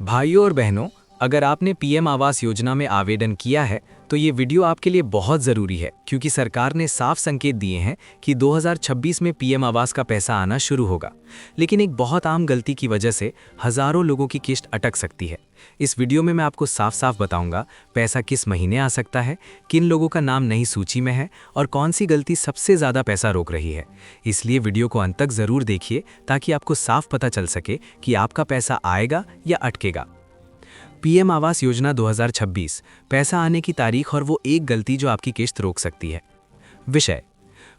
भाइयों और बहनों, अगर आपने पीएम आवास योजना में आवेदन किया है तो ये वीडियो आपके लिए बहुत ज़रूरी है, क्योंकि सरकार ने साफ संकेत दिए हैं कि 2026 में पीएम आवास का पैसा आना शुरू होगा। लेकिन एक बहुत आम गलती की वजह से हज़ारों लोगों की किस्त अटक सकती है। इस वीडियो में मैं आपको साफ साफ बताऊंगा पैसा किस महीने आ सकता है, किन लोगों का नाम नई सूची में है और कौन सी गलती सबसे ज़्यादा पैसा रोक रही है। इसलिए वीडियो को अंत तक ज़रूर देखिए ताकि आपको साफ पता चल सके कि आपका पैसा आएगा या अटकेगा। पीएम आवास योजना 2026, पैसा आने की तारीख और वो एक गलती जो आपकी किस्त रोक सकती है। विषय: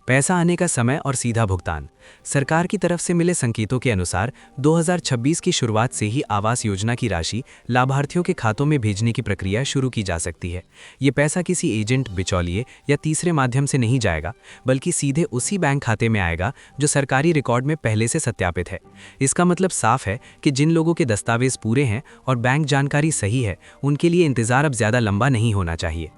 पैसा आने का समय और सीधा भुगतान। सरकार की तरफ से मिले संकेतों के अनुसार 2026 की शुरुआत से ही आवास योजना की राशि लाभार्थियों के खातों में भेजने की प्रक्रिया शुरू की जा सकती है। ये पैसा किसी एजेंट, बिचौलिए या तीसरे माध्यम से नहीं जाएगा, बल्कि सीधे उसी बैंक खाते में आएगा जो सरकारी रिकॉर्ड में पहले से सत्यापित है। इसका मतलब साफ है कि जिन लोगों के दस्तावेज पूरे हैं और बैंक जानकारी सही है, उनके लिए इंतजार अब ज़्यादा लंबा नहीं होना चाहिए।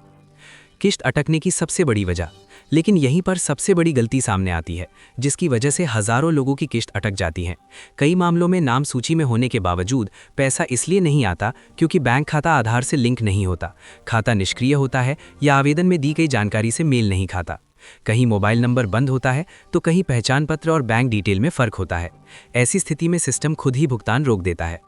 किस्त अटकने की सबसे बड़ी वजह। लेकिन यहीं पर सबसे बड़ी गलती सामने आती है, जिसकी वजह से हज़ारों लोगों की किस्त अटक जाती हैं। कई मामलों में नाम सूची में होने के बावजूद पैसा इसलिए नहीं आता क्योंकि बैंक खाता आधार से लिंक नहीं होता, खाता निष्क्रिय होता है या आवेदन में दी गई जानकारी से मेल नहीं खाता। कहीं मोबाइल नंबर बंद होता है तो कहीं पहचान पत्र और बैंक डिटेल में फ़र्क होता है। ऐसी स्थिति में सिस्टम खुद ही भुगतान रोक देता है।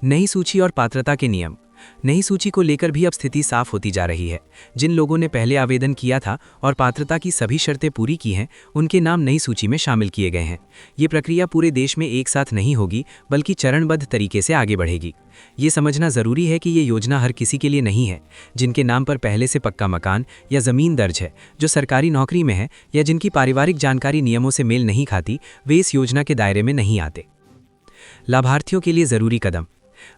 नई सूची और पात्रता के नियम। नई सूची को लेकर भी अब स्थिति साफ होती जा रही है। जिन लोगों ने पहले आवेदन किया था और पात्रता की सभी शर्तें पूरी की हैं, उनके नाम नई सूची में शामिल किए गए हैं। ये प्रक्रिया पूरे देश में एक साथ नहीं होगी, बल्कि चरणबद्ध तरीके से आगे बढ़ेगी। ये समझना ज़रूरी है कि ये योजना हर किसी के लिए नहीं है। जिनके नाम पर पहले से पक्का मकान या ज़मीन दर्ज है, जो सरकारी नौकरी में है या जिनकी पारिवारिक जानकारी नियमों से मेल नहीं खाती, वे इस योजना के दायरे में नहीं आते। लाभार्थियों के लिए ज़रूरी कदम।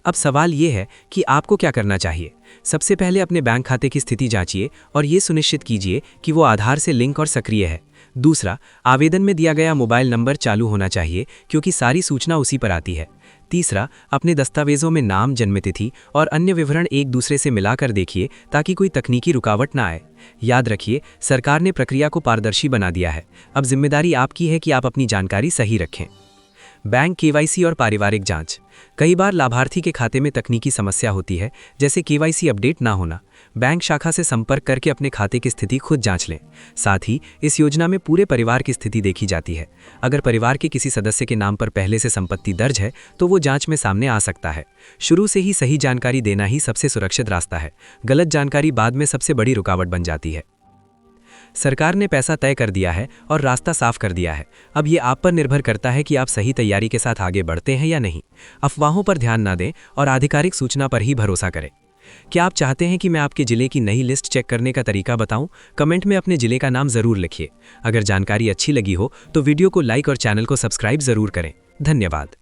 अब सवाल ये है कि आपको क्या करना चाहिए। सबसे पहले अपने बैंक खाते की स्थिति जांचिए और ये सुनिश्चित कीजिए कि वो आधार से लिंक और सक्रिय है। दूसरा, आवेदन में दिया गया मोबाइल नंबर चालू होना चाहिए, क्योंकि सारी सूचना उसी पर आती है। तीसरा, अपने दस्तावेजों में नाम, जन्मतिथि और अन्य विवरण एक दूसरे से मिलाकर देखिए ताकि कोई तकनीकी रुकावट ना आए। याद रखिए, सरकार ने प्रक्रिया को पारदर्शी बना दिया है। अब जिम्मेदारी आपकी है कि आप अपनी जानकारी सही रखें। बैंक केवाईसी और पारिवारिक जांच। कई बार लाभार्थी के खाते में तकनीकी समस्या होती है, जैसे केवाईसी अपडेट ना होना। बैंक शाखा से संपर्क करके अपने खाते की स्थिति खुद जांच लें। साथ ही इस योजना में पूरे परिवार की स्थिति देखी जाती है। अगर परिवार के किसी सदस्य के नाम पर पहले से संपत्ति दर्ज है तो वो जांच में सामने आ सकता है। शुरू से ही सही जानकारी देना ही सबसे सुरक्षित रास्ता है। गलत जानकारी बाद में सबसे बड़ी रुकावट बन जाती है। सरकार ने पैसा तय कर दिया है और रास्ता साफ कर दिया है। अब ये आप पर निर्भर करता है कि आप सही तैयारी के साथ आगे बढ़ते हैं या नहीं। अफवाहों पर ध्यान ना दें और आधिकारिक सूचना पर ही भरोसा करें। क्या आप चाहते हैं कि मैं आपके जिले की नई लिस्ट चेक करने का तरीका बताऊं? कमेंट में अपने जिले का नाम ज़रूर लिखिए। अगर जानकारी अच्छी लगी हो तो वीडियो को लाइक और चैनल को सब्सक्राइब ज़रूर करें। धन्यवाद।